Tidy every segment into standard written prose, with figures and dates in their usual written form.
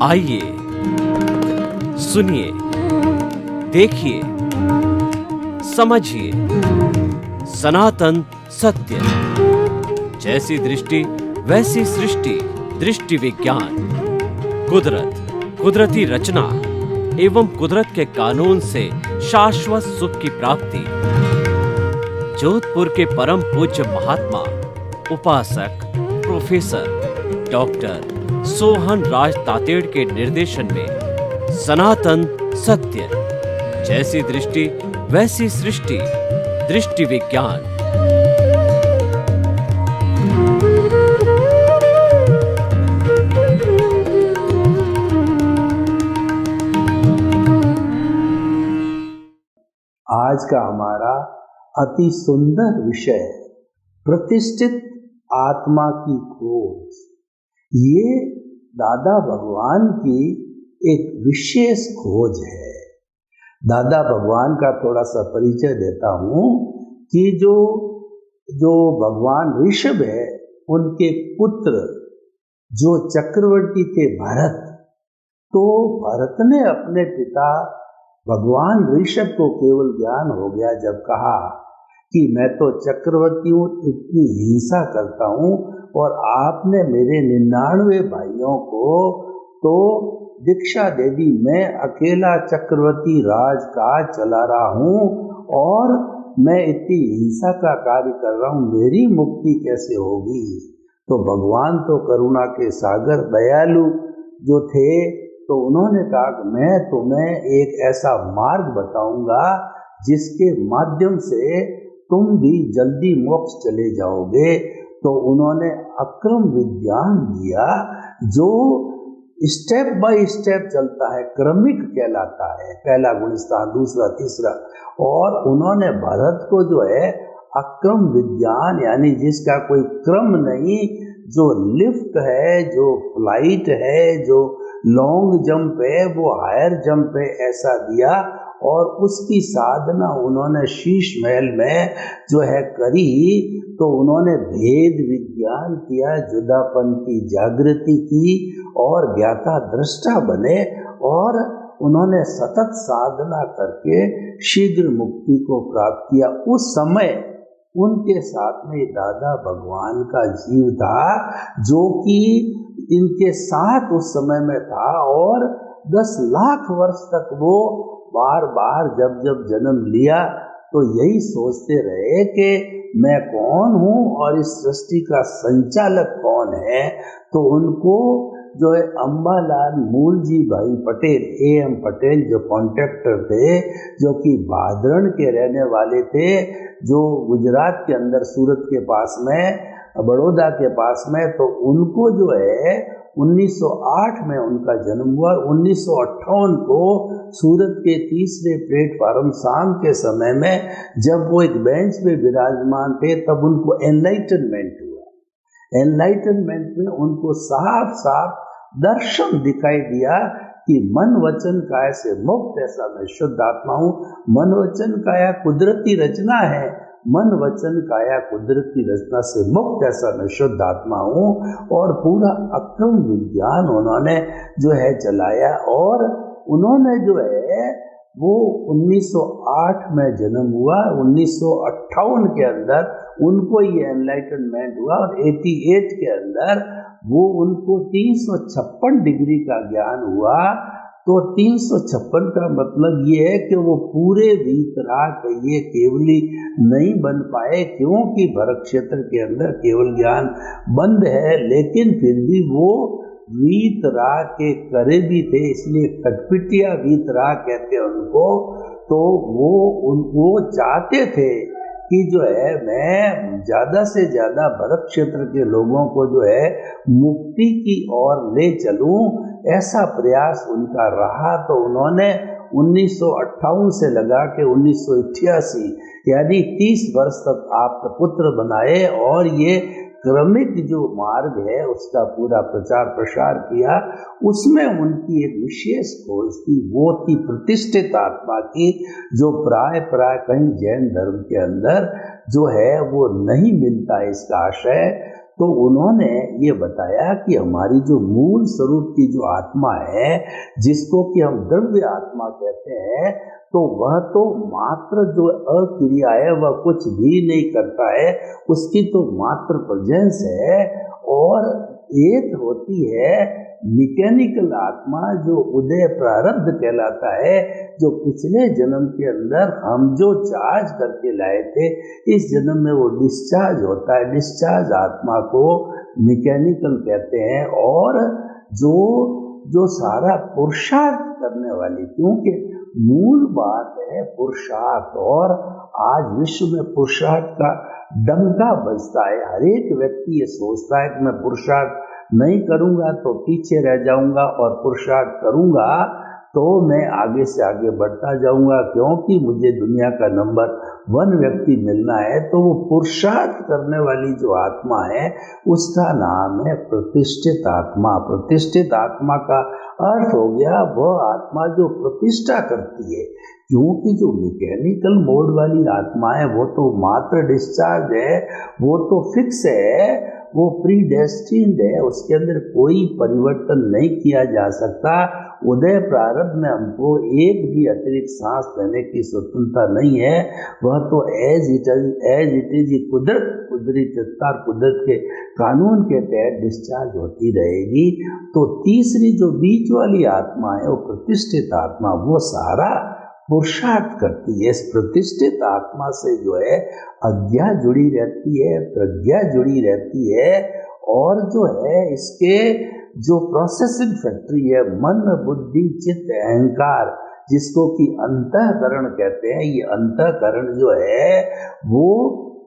आइए सुनिए, देखिए, समझिए सनातन सत्य। जैसी दृष्टि वैसी सृष्टि, दृष्टि विज्ञान। कुदरत, कुदरती रचना एवं कुदरत के कानून से शाश्वत सुख की प्राप्ति। जोधपुर के परम पूज्य महात्मा उपासक प्रोफेसर डॉक्टर सोहन राज तातेड़ के निर्देशन में सनातन सत्य। जैसी दृष्टि वैसी सृष्टि, दृष्टि विज्ञान। आज का हमारा अति सुंदर विषय प्रतिष्ठित आत्मा की खोज। ये दादा भगवान की एक विशेष खोज है। दादा भगवान का थोड़ा सा परिचय देता हूँ कि जो भगवान ऋषभ है, उनके पुत्र जो चक्रवर्ती थे भरत, तो भरत ने अपने पिता भगवान ऋषभ को केवल ज्ञान हो गया जब कहा कि मैं तो चक्रवर्ती हूँ, इतनी हिंसा करता हूँ और आपने मेरे 99 भाइयों को तो दीक्षा दे दी, मैं अकेला चक्रवर्ती राज का चला रहा हूँ और मैं इतनी हिंसा का कार्य कर रहा हूँ, मेरी मुक्ति कैसे होगी। तो भगवान तो करुणा के सागर दयालु जो थे, तो उन्होंने कहा कि मैं तुम्हें एक ऐसा मार्ग बताऊंगा जिसके माध्यम से तुम भी जल्दी मोक्ष चले जाओगे। तो उन्होंने अक्रम विज्ञान दिया जो स्टेप बाय स्टेप चलता है, क्रमिक कहलाता है। पहला गुणस्थान, दूसरा, तीसरा। और उन्होंने भरत को जो है अक्रम विज्ञान, यानी जिसका कोई क्रम नहीं, जो लिफ्ट है, जो फ्लाइट है, जो लॉन्ग जंप है, वो हायर जंप है, ऐसा दिया। और उसकी साधना उन्होंने शीश महल में जो है करी। तो उन्होंने भेद विज्ञान किया, जुदापन की जागृति की और ज्ञाता दृष्टा बने और उन्होंने सतत साधना करके शीघ्र मुक्ति को प्राप्त किया। उस समय उनके साथ में दादा भगवान का जीव था जो कि इनके साथ उस समय में था और 10 लाख वर्ष तक वो बार बार जब जन्म लिया तो यही सोचते रहे कि मैं कौन हूँ और इस सृष्टि का संचालक कौन है। तो उनको जो है अम्बालाल मूलजी भाई पटेल, AM पटेल, जो कॉन्ट्रैक्टर थे, जो कि भादरण के रहने वाले थे, जो गुजरात के अंदर सूरत के पास में, बड़ौदा के पास में, तो उनको जो है 1908 में उनका जन्म हुआ। 1958 को सूरत के तीसरे प्लेटफार्म शाम के समय में जब वो एक बेंच पे विराजमान थे, तब उनको एनलाइटनमेंट हुआ। एनलाइटनमेंट में उनको साफ साफ दर्शन दिखाई दिया कि मन वचन काया से मुक्त, ऐसा मैं शुद्ध आत्मा हूँ। मन वचन काया कुदरती रचना है, मन वचन काया कुदरती रचना से मुक्त, ऐसा मैं शुद्ध आत्मा हूँ। और पूरा अक्रम विज्ञान उन्होंने जो है चलाया। और उन्होंने जो है वो 1908 में जन्म हुआ, 1958 के अंदर उनको ये एनलाइटनमेंट हुआ और 88 के अंदर वो उनको 356 डिग्री का ज्ञान हुआ। तो 356 का मतलब ये है कि वो पूरे वीतराग ये केवली नहीं बन पाए, क्योंकि भरत क्षेत्र के अंदर केवल ज्ञान बंद है, लेकिन फिर भी वो वीतराग के करीबी थे, इसलिए खटपिटिया वीतराग कहते हैं उनको। तो वो चाहते थे कि जो है मैं ज़्यादा से ज़्यादा भरत क्षेत्र के लोगों को जो है मुक्ति की ओर ले चलूं, ऐसा प्रयास उनका रहा। तो उन्होंने 1958 से लगा के 1988 यानी 30 वर्ष तक आप पुत्र बनाए और ये क्रमिक जो मार्ग है उसका पूरा प्रचार प्रसार किया। उसमें उनकी एक विशेष खोज थी, वो थी प्रतिष्ठित आत्मा की, जो प्राय कहीं जैन धर्म के अंदर जो है वो नहीं मिलता इसका आशय। तो उन्होंने ये बताया कि हमारी जो मूल स्वरूप की जो आत्मा है, जिसको कि हम द्रव्य आत्मा कहते हैं, तो वह तो मात्र जो अक्रिया है, वह कुछ भी नहीं करता है, उसकी तो मात्र प्रेजेंस है। और एक होती है मैकेनिकल आत्मा, जो उदय प्रारब्ध कहलाता है, जो पिछले जन्म के अंदर हम जो चार्ज करके लाए थे, इस जन्म में वो डिस्चार्ज होता है। डिस्चार्ज आत्मा को मैकेनिकल कहते हैं। और जो जो सारा पुरुषार्थ करने वाली, क्योंकि मूल बात है पुरुषार्थ, और आज विश्व में पुरुषार्थ का डंका बजता है। हर एक व्यक्ति ये सोचता है कि मैं पुरुषार्थ नहीं करूंगा तो पीछे रह जाऊंगा, और पुरुषार्थ करूंगा तो मैं आगे से आगे बढ़ता जाऊंगा, क्योंकि मुझे दुनिया का नंबर 1 व्यक्ति मिलना है। तो वो पुरुषार्थ करने वाली जो आत्मा है, उसका नाम है प्रतिष्ठित आत्मा। प्रतिष्ठित आत्मा का अर्थ हो गया वह आत्मा जो प्रतिष्ठा करती है, क्योंकि जो मैकेनिकल मोड वाली आत्मा है वो तो मात्र डिस्चार्ज है, वो तो फिक्स है, वो प्री डेस्टिन्ड है, उसके अंदर कोई परिवर्तन नहीं किया जा सकता। उदय प्रारब्ध में हमको एक भी अतिरिक्त सांस लेने की स्वतंत्रता नहीं है। वह तो एज इट इज कुदरती चित्तार कुदरत के कानून के तहत डिस्चार्ज होती रहेगी। तो तीसरी जो बीच वाली आत्मा है, वो प्रतिष्ठित आत्मा, वो सारा पुरुषार्थ करती है। इस प्रतिष्ठित आत्मा से जो है अज्ञा जुड़ी रहती है, प्रज्ञा जुड़ी रहती है, और जो है इसके जो प्रोसेसिंग फैक्ट्री है, मन बुद्धि चित्त अहंकार, जिसको कि अंतःकरण कहते हैं, ये अंतःकरण जो है वो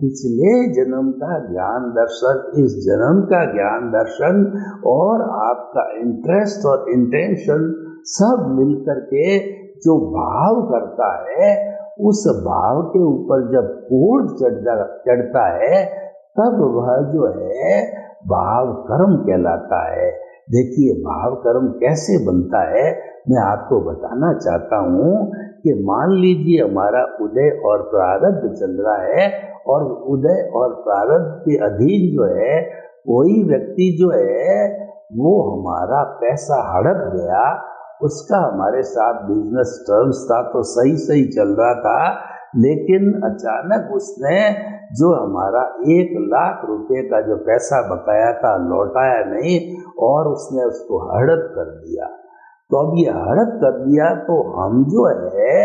पिछले जन्म का ज्ञान दर्शन, इस जन्म का ज्ञान दर्शन, और आपका इंटरेस्ट और इंटेंशन सब मिलकर के जो भाव करता है, उस भाव के ऊपर जब कोड चढ़ता है, तब वह जो है भाव कर्म कहलाता है। देखिए भाव कर्म कैसे बनता है, मैं आपको बताना चाहता हूँ कि मान लीजिए हमारा उदय और प्रारब्ध चल रहा है, और उदय और प्रारब्ध के अधीन जो है कोई व्यक्ति जो है वो हमारा पैसा हड़प गया, उसका हमारे साथ बिजनेस टर्म्स था, तो सही सही चल रहा था, लेकिन अचानक उसने जो हमारा 1 लाख रुपए का जो पैसा बकाया था लौटाया नहीं, और उसने उसको हड़प कर दिया। तो अब ये हड़प कर दिया, तो हम जो है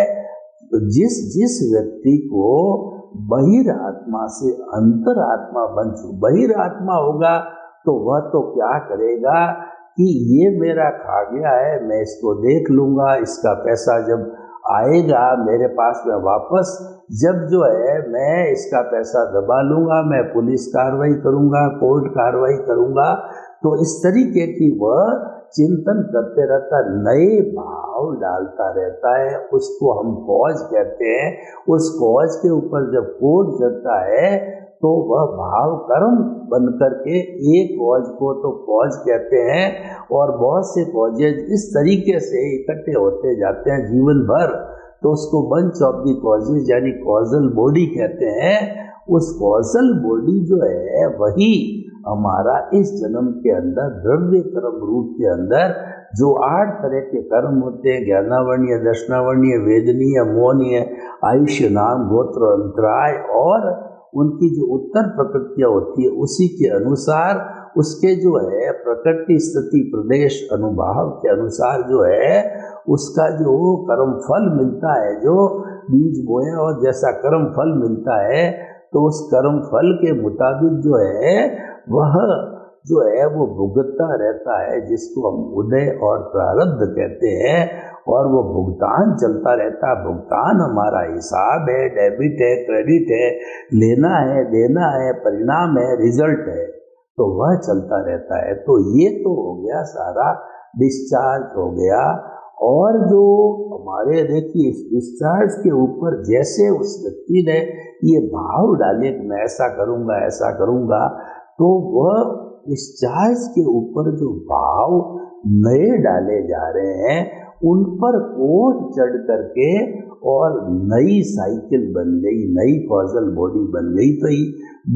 जिस व्यक्ति को बहिरात्मा से अंतरात्मा बहिरात्मा होगा, तो वह तो क्या करेगा कि ये मेरा खा गया है, मैं इसको देख लूँगा, इसका पैसा जब आएगा मेरे पास में वापस, जब जो है मैं इसका पैसा दबा लूँगा, मैं पुलिस कार्रवाई करूँगा, कोर्ट कार्रवाई करूँगा। तो इस तरीके की वह चिंतन करते रहता, नए भाव डालता रहता है, उसको हम कॉज कहते हैं। उस कॉज के ऊपर जब कोड चढ़ता है, तो वह भाव कर्म बन करके एक कॉज को तो कॉज कहते हैं, और बहुत से कॉजेज इस तरीके से इकट्ठे होते जाते हैं जीवन भर, तो उसको बंच ऑफ दी कॉजेज यानी कॉजल बॉडी कहते हैं। उस कॉजल बॉडी जो है वही हमारा इस जन्म के अंदर द्रव्य कर्म रूप के अंदर जो 8 तरह के कर्म होते हैं, ज्ञानावर्णीय, दर्शनावर्णीय, वेदनीय, मोहनीय, आयुष्य, नाम, गोत्र, अंतराय, और उनकी जो उत्तर प्रकृतियाँ होती है उसी के अनुसार उसके जो है प्रकृति स्थिति प्रदेश अनुभाव के अनुसार जो है उसका जो कर्म फल मिलता है, जो बीज बोया और जैसा कर्म फल मिलता है, तो उस कर्म फल के मुताबिक जो है वह जो है वो भुगतता रहता है, जिसको हम उदय और प्रारब्ध कहते हैं, और वो भुगतान चलता रहता है। भुगतान हमारा हिसाब है, डेबिट है, क्रेडिट है, लेना है, देना है, परिणाम है, रिजल्ट है, तो वह चलता रहता है। तो ये तो हो गया सारा डिस्चार्ज हो गया। और जो हमारे देखिए इस डिस्चार्ज के ऊपर जैसे उस व्यक्ति ने ये भाव डाले कि मैं ऐसा करूँगा ऐसा करूँगा, तो वह डिस्चार्ज के ऊपर जो भाव नए डाले जा रहे हैं उन पर कोट चढ़ करके और नई साइकिल बन गई, नई कॉजल बॉडी बन गई, तो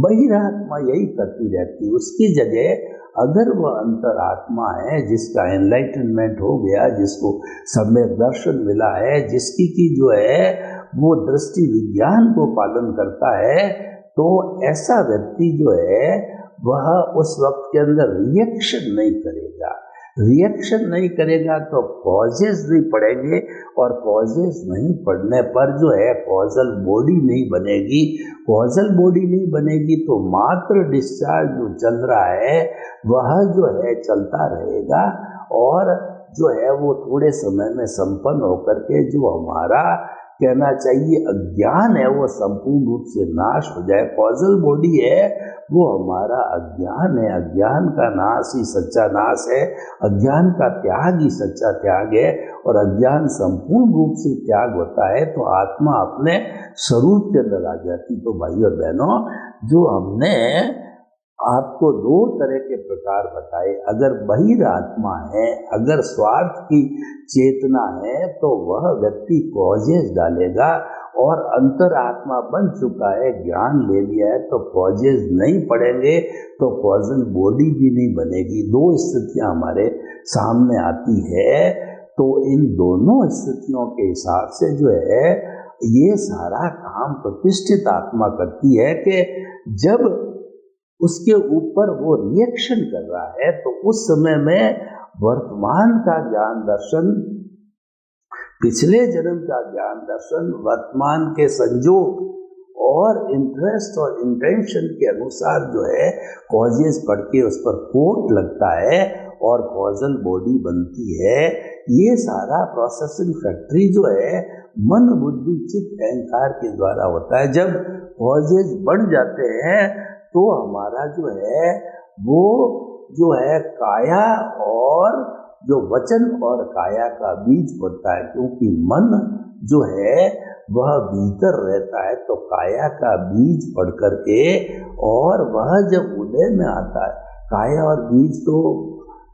बहिरात्मा यही करती रहती है। उसकी जगह अगर वह अंतरात्मा है जिसका एनलाइटनमेंट हो गया, जिसको सम्यक दर्शन मिला है, जिसकी की जो है वो दृष्टि विज्ञान को पालन करता है, तो ऐसा व्यक्ति जो है वह उस वक्त के अंदर रिएक्शन नहीं करेगा। रिएक्शन नहीं करेगा तो कॉजेज नहीं पड़ेंगे, और कॉजेज नहीं पड़ने पर जो है कॉजल बॉडी नहीं बनेगी। कॉजल बॉडी नहीं बनेगी तो मात्र डिस्चार्ज जो चल रहा है वह जो है चलता रहेगा, और जो है वो थोड़े समय में संपन्न होकर के जो हमारा कहना चाहिए अज्ञान है वो संपूर्ण रूप से नाश हो जाए। कॉजल बॉडी है वो हमारा अज्ञान है, अज्ञान का नाश ही सच्चा नाश है, अज्ञान का त्याग ही सच्चा त्याग है, और अज्ञान संपूर्ण रूप से त्याग होता है तो आत्मा अपने स्वरूप के अंदर आ जाती। तो भाइयों बहनों, जो हमने आपको दो तरह के प्रकार बताए, अगर बहिरात्मा है, अगर स्वार्थ की चेतना है तो वह व्यक्ति कॉजेज डालेगा, और अंतरात्मा बन चुका है, ज्ञान ले लिया है तो कॉजेज नहीं पड़ेंगे, तो कॉजल बॉडी भी नहीं बनेगी। दो स्थितियां हमारे सामने आती है। तो इन दोनों स्थितियों के हिसाब से जो है ये सारा काम प्रतिष्ठित आत्मा करती है कि जब उसके ऊपर वो रिएक्शन कर रहा है तो उस समय में वर्तमान का ज्ञान दर्शन, पिछले जन्म का ज्ञान दर्शन, वर्तमान के संजोग और इंटरेस्ट और इंटेंशन के अनुसार जो है कॉजेस पढ़ के उस पर कोट लगता है और कॉजल बॉडी बनती है। ये सारा प्रोसेसिंग फैक्ट्री जो है मन बुद्धि चित्त अहंकार के द्वारा होता है। जब कॉजेस बढ़ जाते हैं तो हमारा जो है वो जो है काया और जो वचन और काया का बीज पड़ता है, क्योंकि मन जो है वह भीतर रहता है तो काया का बीज पड़ करके, और वह जब उदय में आता है, काया और बीज तो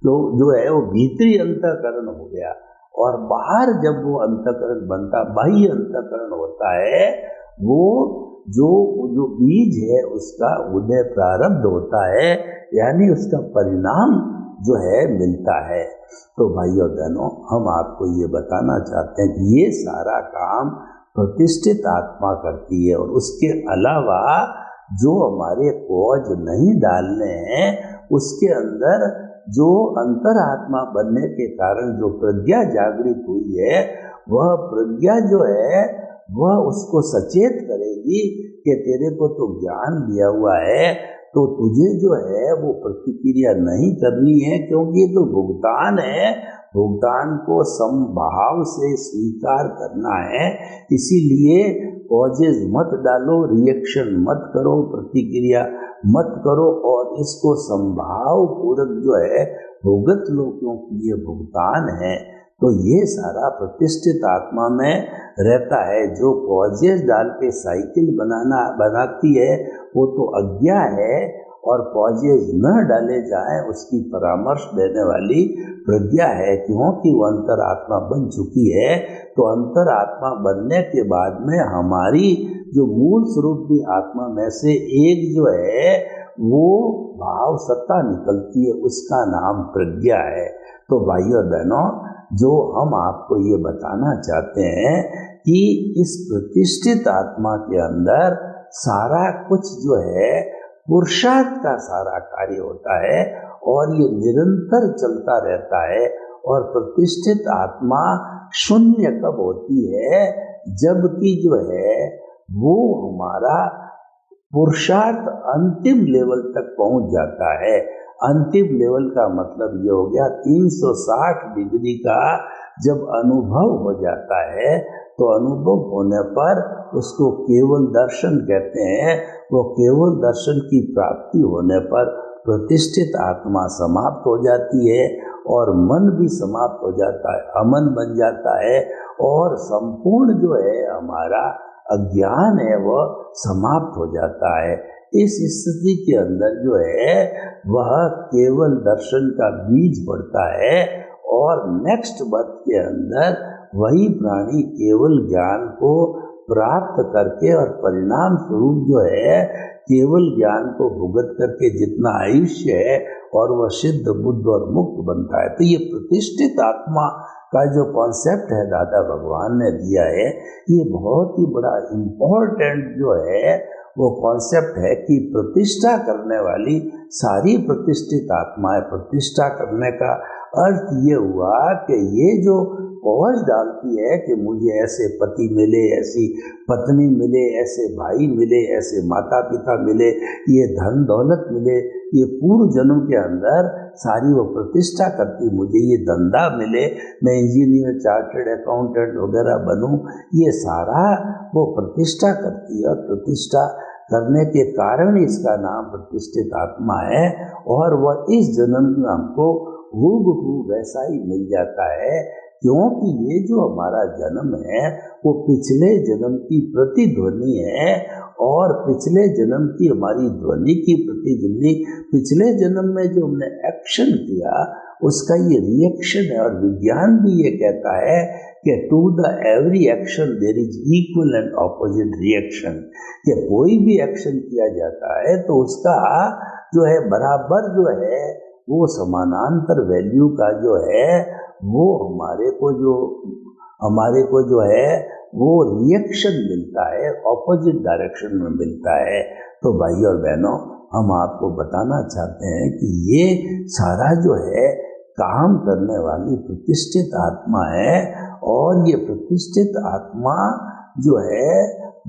जो है वो भीतरी अंतःकरण हो गया, और बाहर जब वो अंतःकरण बनता, बाह्य अंतःकरण होता है, वो जो बीज है उसका उदय प्रारब्ध होता है, यानी उसका परिणाम जो है मिलता है। तो भाइयों बहनों, हम आपको ये बताना चाहते हैं कि ये सारा काम प्रतिष्ठित आत्मा करती है, और उसके अलावा जो हमारे कॉज नहीं डालने हैं उसके अंदर जो अंतरात्मा बनने के कारण जो प्रज्ञा जागृत हुई है, वह प्रज्ञा जो है वह उसको सचेत करेगी कि तेरे को तो ज्ञान दिया हुआ है, तो तुझे जो है वो प्रतिक्रिया नहीं करनी है, क्योंकि ये तो भुगतान है, भुगतान को समभाव से स्वीकार करना है। इसीलिए कॉजेज मत डालो, रिएक्शन मत करो, प्रतिक्रिया मत करो, और इसको समभाव पूर्वक जो है भुगत लो, क्योंकि ये भुगतान है। तो ये सारा प्रतिष्ठित आत्मा में रहता है। जो कॉजेज डाल के साइकिल बनाती है वो तो अज्ञा है, और कॉजेज न डाले जाए उसकी परामर्श देने वाली प्रज्ञा है, क्योंकि वो अंतरात्मा बन चुकी है। तो अंतरात्मा बनने के बाद में हमारी जो मूल स्वरूप की आत्मा में से एक जो है वो भाव सत्ता निकलती है, उसका नाम प्रज्ञा है। तो भाइयों बहनों, जो हम आपको ये बताना चाहते हैं कि इस प्रतिष्ठित आत्मा के अंदर सारा कुछ जो है पुरुषार्थ का सारा कार्य होता है, और ये निरंतर चलता रहता है। और प्रतिष्ठित आत्मा शून्य कब होती है? जबकि जो है वो हमारा पुरुषार्थ अंतिम लेवल तक पहुंच जाता है। अंतिम लेवल का मतलब ये हो गया 360 डिग्री का जब अनुभव हो जाता है, तो अनुभव होने पर उसको केवल दर्शन कहते हैं। वो केवल दर्शन की प्राप्ति होने पर प्रतिष्ठित आत्मा समाप्त हो जाती है, और मन भी समाप्त हो जाता है, अमन बन जाता है, और संपूर्ण जो है हमारा अज्ञान है वह समाप्त हो जाता है। इस स्थिति के अंदर जो है वह केवल दर्शन का बीज पड़ता है, और नेक्स्ट बर्थ के अंदर वही प्राणी केवल ज्ञान को प्राप्त करके और परिणाम स्वरूप जो है केवल ज्ञान को भुगत करके जितना आयुष्य है और वह सिद्ध बुद्ध और मुक्त बनता है। तो ये प्रतिष्ठित आत्मा का जो कॉन्सेप्ट है दादा भगवान ने दिया है, ये बहुत ही बड़ा इम्पोर्टेंट जो है वो कॉन्सेप्ट है कि प्रतिष्ठा करने वाली सारी प्रतिष्ठित आत्माएं, प्रतिष्ठा करने का अर्थ ये हुआ कि ये जो पहुँच डालती है कि मुझे ऐसे पति मिले, ऐसी पत्नी मिले, ऐसे भाई मिले, ऐसे माता पिता मिले, ये धन दौलत मिले, ये पूर्व जन्म के अंदर सारी वो प्रतिष्ठा करती, मुझे ये धंधा मिले, मैं इंजीनियर, चार्टर्ड अकाउंटेंट वगैरह बनूं, ये सारा वो प्रतिष्ठा करती है। और प्रतिष्ठा करने के कारण इसका नाम प्रतिष्ठित आत्मा है। और वह इस जन्म में हमको हूबहू वैसा ही मिल जाता है, क्योंकि ये जो हमारा जन्म है वो पिछले जन्म की प्रतिध्वनि है और पिछले जन्म की हमारी ध्वनि की प्रतिध्वनि, पिछले जन्म में जो हमने एक्शन किया उसका ये रिएक्शन है। और विज्ञान भी ये कहता है कि to the every action there is equal and opposite reaction, कि कोई भी एक्शन किया जाता है तो उसका जो है बराबर जो है वो समानांतर वैल्यू का जो है वो हमारे को जो है वो रिएक्शन मिलता है, ऑपोजिट डायरेक्शन में मिलता है। तो भाई और बहनों, हम आपको बताना चाहते हैं कि ये सारा जो है काम करने वाली प्रतिष्ठित आत्मा है। और ये प्रतिष्ठित आत्मा जो है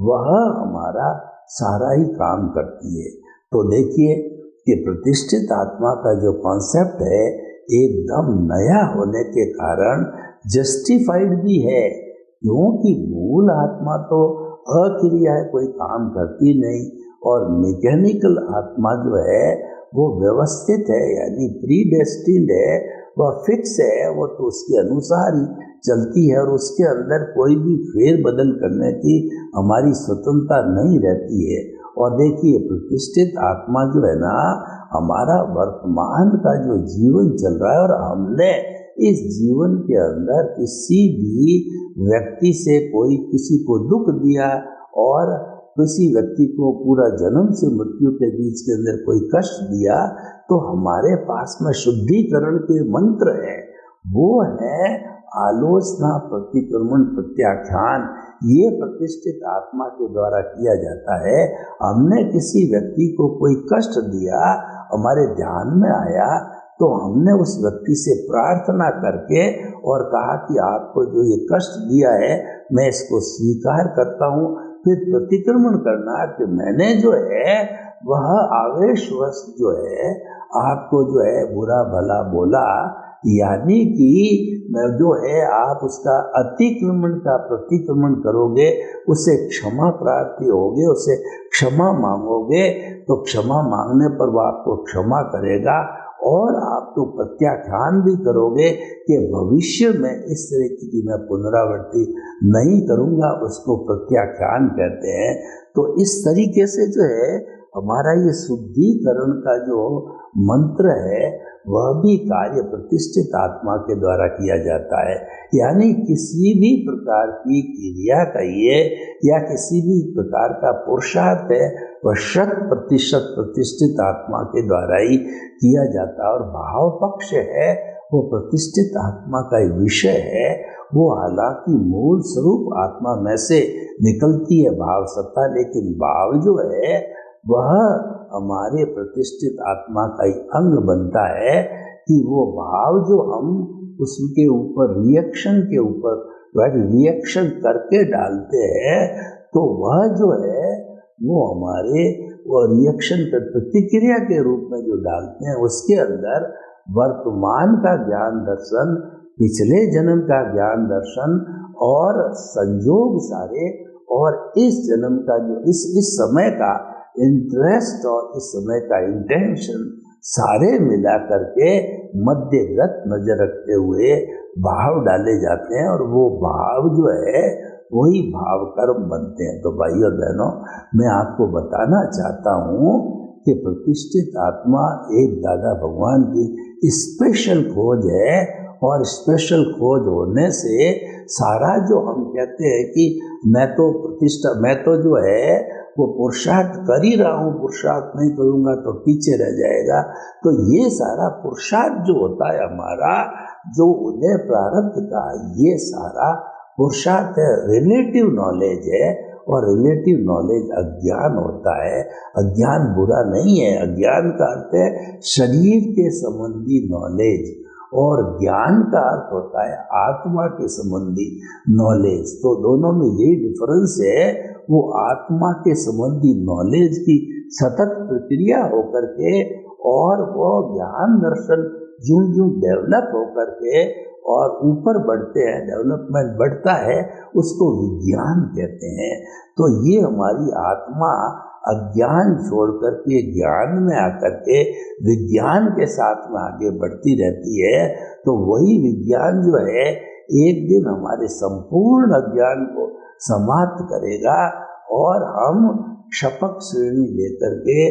वह हमारा सारा ही काम करती है। तो देखिए कि प्रतिष्ठित आत्मा का जो कॉन्सेप्ट है एकदम नया होने के कारण जस्टिफाइड भी है, क्योंकि मूल आत्मा तो अक्रिया है, कोई काम करती नहीं, और मैकेनिकल आत्मा जो है वो व्यवस्थित है, यानी प्रीडेस्टिन्ड है, वह फिक्स है, वो तो उसके अनुसार ही चलती है और उसके अंदर कोई भी फेरबदल करने की हमारी स्वतंत्रता नहीं रहती है। और देखिए प्रतिष्ठित आत्मा जो है ना, हमारा वर्तमान का जो जीवन चल रहा है और हमने इस जीवन के अंदर किसी भी व्यक्ति से कोई किसी को दुख दिया और किसी व्यक्ति को पूरा जन्म से मृत्यु के बीच के अंदर कोई कष्ट दिया, तो हमारे पास में शुद्धिकरण के मंत्र है, वो है आलोचना, प्रतिक्रमण, प्रत्याख्यान। ये प्रतिष्ठित आत्मा के द्वारा किया जाता है। हमने किसी व्यक्ति को कोई कष्ट दिया, हमारे ध्यान में आया, तो हमने उस व्यक्ति से प्रार्थना करके और कहा कि आपको जो ये कष्ट दिया है मैं इसको स्वीकार करता हूँ। फिर प्रतिक्रमण करना कि मैंने जो है वह आवेशवश जो है आपको जो है बुरा भला बोला, यानी कि जो है आप उसका अतिक्रमण का प्रतिक्रमण करोगे, उसे क्षमा प्रार्थी होगे, उसे क्षमा मांगोगे, तो क्षमा मांगने पर वो आपको क्षमा करेगा। और आप तो प्रत्याख्यान भी करोगे कि भविष्य में इस तरह की मैं पुनरावृत्ति नहीं करूँगा, उसको प्रत्याख्यान कहते हैं। तो इस तरीके से जो है हमारा ये शुद्धिकरण का जो मंत्र है वह भी कार्य प्रतिष्ठित आत्मा के द्वारा किया जाता है। यानी किसी भी प्रकार की क्रिया कहिए या किसी भी प्रकार का पुरुषार्थ है वह 100% प्रतिष्ठित आत्मा के द्वारा ही किया जाता है। और भाव पक्ष है वो प्रतिष्ठित आत्मा का विषय है, वो हालांकि मूल स्वरूप आत्मा में से निकलती है भाव सत्ता, लेकिन भाव जो है वह हमारे प्रतिष्ठित आत्मा का ही अंग बनता है कि वो भाव जो हम उसके ऊपर रिएक्शन करके डालते हैं, तो वह जो है वो हमारे वो रिएक्शन कर प्रतिक्रिया के रूप में जो डालते हैं, उसके अंदर वर्तमान का ज्ञान दर्शन, पिछले जन्म का ज्ञान दर्शन और संयोग सारे, और इस जन्म का जो इस समय का इंटरेस्ट और इस समय का इंटेंशन सारे मिला करके मध्यगत नजर रखते हुए भाव डाले जाते हैं और वो भाव जो है वही भाव कर्म बनते हैं। तो भाई और बहनों, मैं आपको बताना चाहता हूँ कि प्रतिष्ठित आत्मा एक दादा भगवान की स्पेशल खोज है, और स्पेशल खोज होने से सारा जो हम कहते हैं कि मैं तो जो है वो पुरुषार्थ कर ही रहा हूँ, पुरुषार्थ नहीं करूँगा तो पीछे रह जाएगा। तो ये सारा पुरुषार्थ जो होता है हमारा, जो उदय प्रारब्ध का, ये सारा पुरुषार्थ है, रिलेटिव नॉलेज है। और रिलेटिव नॉलेज अज्ञान होता है। अज्ञान बुरा नहीं है, अज्ञान का अर्थ है शरीर के संबंधी नॉलेज, और ज्ञान का अर्थ होता है आत्मा के संबंधी नॉलेज। तो दोनों में यही डिफरेंस है। वो आत्मा के संबंधी नॉलेज की सतत प्रक्रिया होकर के, और वो ज्ञान दर्शन यूं यूं डेवलप होकर के और ऊपर बढ़ते हैं, डेवलपमेंट बढ़ता है, उसको विज्ञान कहते हैं। तो ये हमारी आत्मा अज्ञान छोड़ करके ज्ञान में आकर के विज्ञान के साथ में आगे बढ़ती रहती है। तो वही विज्ञान जो है एक दिन हमारे संपूर्ण अज्ञान को समाप्त करेगा, और हम शपथ श्रेणी लेकर के,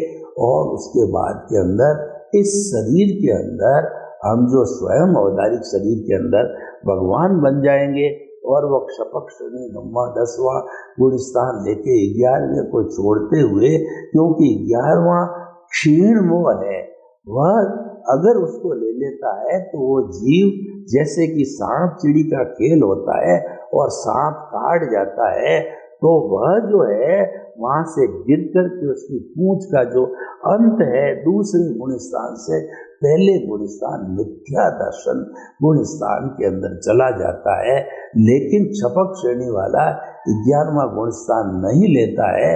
और उसके बाद के अंदर इस शरीर के अंदर हम जो स्वयं अवतारिक शरीर के अंदर भगवान बन जाएंगे, और वो शपथ श्रेणी 9वां 10वां गुण स्थान लेके 11वें को छोड़ते हुए, क्योंकि 11वां क्षीण मोह है, वह अगर उसको ले लेता है तो वो जीव, जैसे कि सांप चिड़ी का खेल होता है और सांप काट जाता है, तो वह जो है वहां से गिर कर के उसकी पूंछ का जो अंत है दूसरे गुण स्थान से पहले गुण स्थान मिथ्या दर्शन गुण स्थान के अंदर चला जाता है। लेकिन छपक श्रेणी वाला 11वां गुण स्थान नहीं लेता है,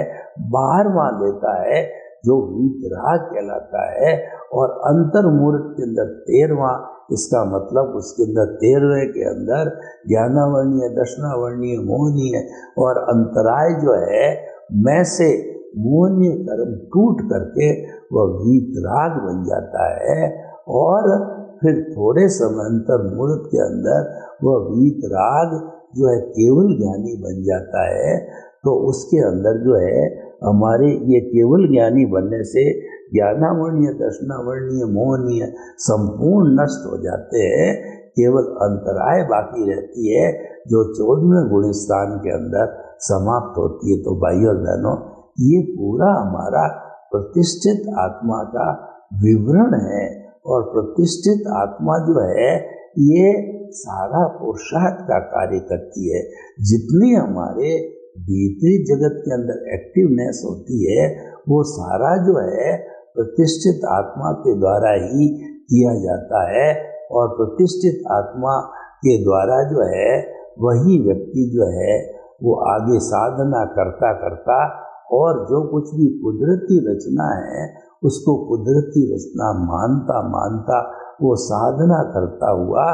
12वां लेता है, जो वीतराग कहलाता है। और अंतर मूर्त के अंदर 13वां, इसका मतलब उसके अंदर 13वें के अंदर ज्ञानावर्णीय, दर्शनावर्णीय, मोहनीय और अंतराय जो है मैं से मोहनीय कर्म टूट करके वह वीतराग बन जाता है। और फिर थोड़े समय अंतर मूर्त के अंदर वह वीतराग जो है केवल ज्ञानी बन जाता है। तो उसके अंदर जो है हमारे ये केवल ज्ञानी बनने से ज्ञानावर्णीय, दर्शनावर्णीय, मोहनीय संपूर्ण नष्ट हो जाते हैं। केवल अंतराय बाकी रहती है जो 14वें गुण स्थान के अंदर समाप्त होती है। तो भाइयों और बहनों, ये पूरा हमारा प्रतिष्ठित आत्मा का विवरण है। और प्रतिष्ठित आत्मा जो है ये सारा पुरुषार्थ का कार्य करती है। जितनी हमारे भीतरी जगत के अंदर एक्टिवनेस होती है वो सारा जो है प्रतिष्ठित आत्मा के द्वारा ही किया जाता है। और प्रतिष्ठित आत्मा के द्वारा जो है वही व्यक्ति जो है वो आगे साधना करता करता, और जो कुछ भी कुदरती रचना है उसको कुदरती रचना मानता मानता वो साधना करता हुआ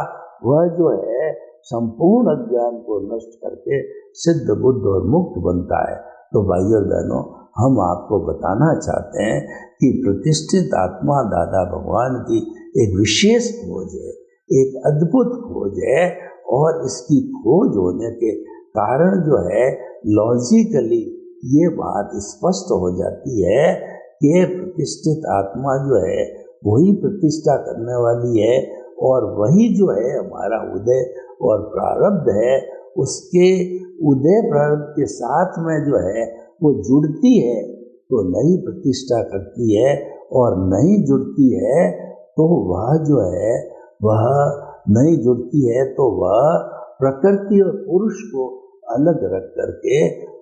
वह जो है संपूर्ण अज्ञान को नष्ट करके सिद्ध, बुद्ध और मुक्त बनता है। तो भाइयों और बहनों, हम आपको बताना चाहते हैं कि प्रतिष्ठित आत्मा दादा भगवान की एक विशेष खोज है, एक अद्भुत खोज है। और इसकी खोज होने के कारण जो है लॉजिकली ये बात स्पष्ट हो जाती है कि प्रतिष्ठित आत्मा जो है वही प्रतिष्ठा करने वाली है, और वही जो है हमारा उदय और प्रारब्ध है, उसके उदय प्रारब्ध के साथ में जो है वो जुड़ती है तो नई प्रतिष्ठा करती है, और नहीं जुड़ती है तो वह जो है वह नहीं जुड़ती है तो वह प्रकृति और पुरुष को अलग रख करके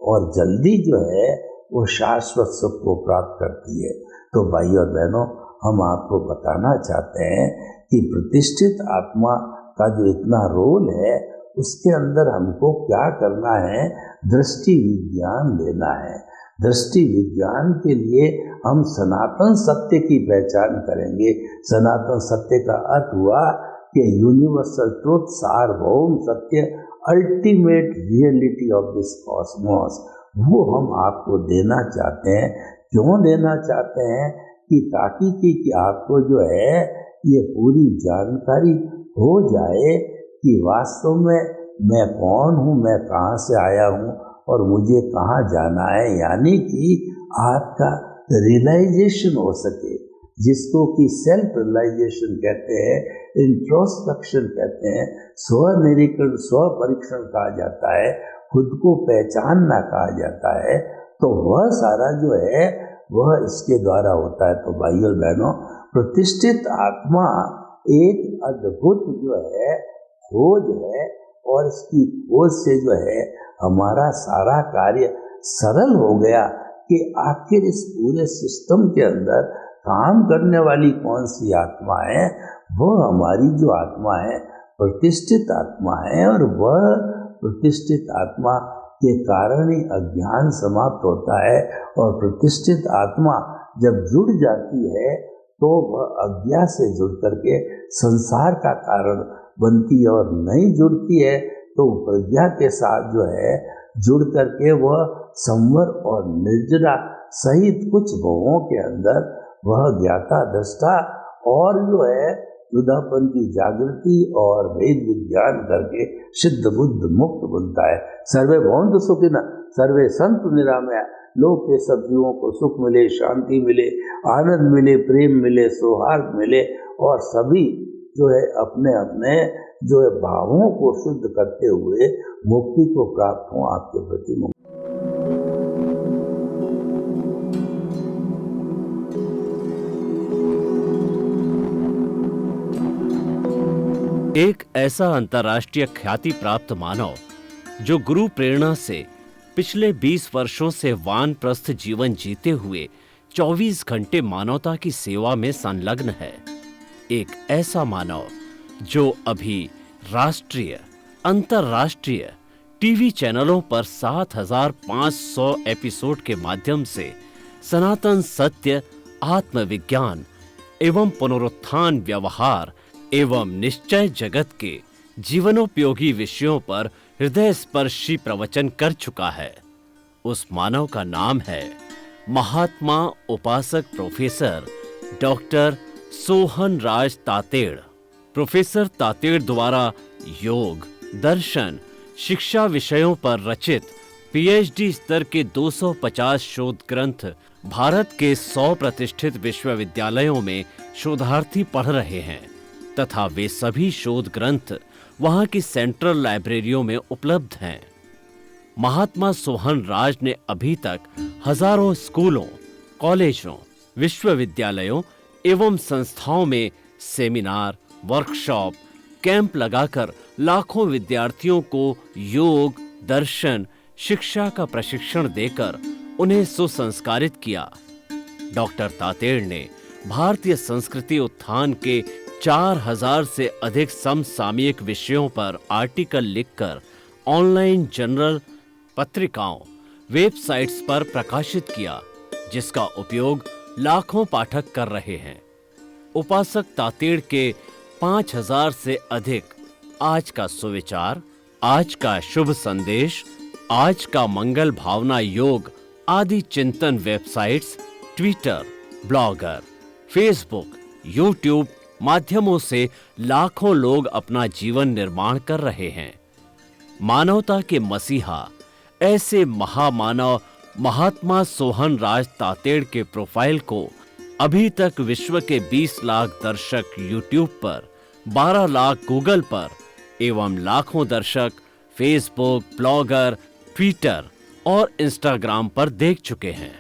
और जल्दी जो है वो शाश्वत सुख को प्राप्त करती है। तो भाइयों और बहनों, हम आपको बताना चाहते हैं कि प्रतिष्ठित आत्मा का जो इतना रोल है उसके अंदर हमको क्या करना है, दृष्टि विज्ञान लेना है। दृष्टि विज्ञान के लिए हम सनातन सत्य की पहचान करेंगे। सनातन सत्य का अर्थ हुआ कि यूनिवर्सल ट्रुथ, सार्वभौम सत्य, ultimate reality of this Cosmos, वो हम आपको देना चाहते हैं। क्यों देना चाहते हैं? कि ताकि कि आपको जो है ये पूरी जानकारी हो जाए कि वास्तव में मैं कौन हूँ, मैं कहाँ से आया हूँ और मुझे कहाँ जाना है। यानी कि आपका रियलाइजेशन हो सके जिसको कि सेल्फ रियलाइजेशन कहते हैं, इंट्रोस्पेक्शन कहते हैं, स्वनिरीक्षण स्व परीक्षण कहा जाता है, खुद को पहचानना कहा जाता है, तो वह सारा जो है वह इसके द्वारा होता है। तो भाइयों बहनों, प्रतिष्ठित आत्मा एक अद्भुत जो है खोज है, और इसकी खोज से जो है हमारा सारा कार्य सरल हो गया कि आखिर इस पूरे सिस्टम के अंदर काम करने वाली कौन सी आत्मा है। वह हमारी जो आत्मा है प्रतिष्ठित आत्मा है, और वह प्रतिष्ठित आत्मा के कारण ही अज्ञान समाप्त होता है। और प्रतिष्ठित आत्मा जब जुड़ जाती है तो वह अज्ञा से जुड़ करके संसार का कारण बनती है, और नहीं जुड़ती है तो प्रज्ञा के साथ जो है जुड़ करके वह संवर और निर्जरा सहित कुछ भवों के अंदर वह ज्ञाता दृष्टा और जो है युद्धापन की जागृति और वेद विज्ञान करके सिद्ध बुद्ध मुक्त बनता है। सर्वे भवन्तु सुखिनः, सर्वे सन्तु निरामया। लोक के सब जीवों को सुख मिले, शांति मिले, आनंद मिले, प्रेम मिले, सौहार्द मिले, और सभी जो है अपने अपने जो है भावों को शुद्ध करते हुए मुक्ति को प्राप्त हो। आपके प्रति एक ऐसा अंतर्राष्ट्रीय ख्याति प्राप्त मानव जो गुरु प्रेरणा से पिछले 20 वर्षों से वानप्रस्थ जीवन जीते हुए 24 घंटे मानवता की सेवा में संलग्न है। एक ऐसा मानव जो अभी राष्ट्रीय, अंतर्राष्ट्रीय टीवी चैनलों पर 7,500 एपिसोड के माध्यम से सनातन सत्य, आत्मविज्ञान एवं पुनरुत्थान, व्यवहार एवं निश्चय जगत के जीवनोपयोगी विषयों पर हृदय स्पर्शी प्रवचन कर चुका है। उस मानव का नाम है महात्मा उपासक प्रोफेसर डॉक्टर सोहन राज तातेड़। प्रोफेसर तातेड़ द्वारा योग, दर्शन, शिक्षा विषयों पर रचित पीएचडी स्तर के 250 शोध ग्रंथ भारत के 100 प्रतिष्ठित विश्वविद्यालयों में शोधार्थी पढ़ रहे हैं, तथा वे सभी शोध ग्रंथ वहां की सेंट्रल लाइब्रेरियों में उपलब्ध हैं। महात्मा सोहन राज ने अभी तक हजारों स्कूलों, कॉलेजों, विश्वविद्यालयों एवं संस्थाओं में सेमिनार, वर्कशॉप, कैंप लगाकर लाखों विद्यार्थियों को योग, दर्शन, शिक्षा का प्रशिक्षण देकर उन्हें सुसंस्कारित किया। डॉक्टर तातेड़ ने भारतीय संस्कृति उत्थान के 4000 से अधिक समसामयिक विषयों पर आर्टिकल लिखकर ऑनलाइन जर्नल, पत्रिकाओं, वेबसाइट्स पर प्रकाशित किया, जिसका उपयोग लाखों पाठक कर रहे हैं। उपासक तातेड़ के 5000 से अधिक आज का सुविचार, आज का शुभ संदेश, आज का मंगल भावना योग आदि चिंतन websites, Twitter, blogger, Facebook, YouTube माध्यमों से लाखों लोग अपना जीवन निर्माण कर रहे हैं। मानवता के मसीहा ऐसे महामानव महात्मा सोहन राज तातेड़ के प्रोफाइल को अभी तक विश्व के 20 लाख दर्शक यूट्यूब पर, 12 लाख गूगल पर एवं लाखों दर्शक फेसबुक, ब्लॉगर, ट्विटर और इंस्टाग्राम पर देख चुके हैं।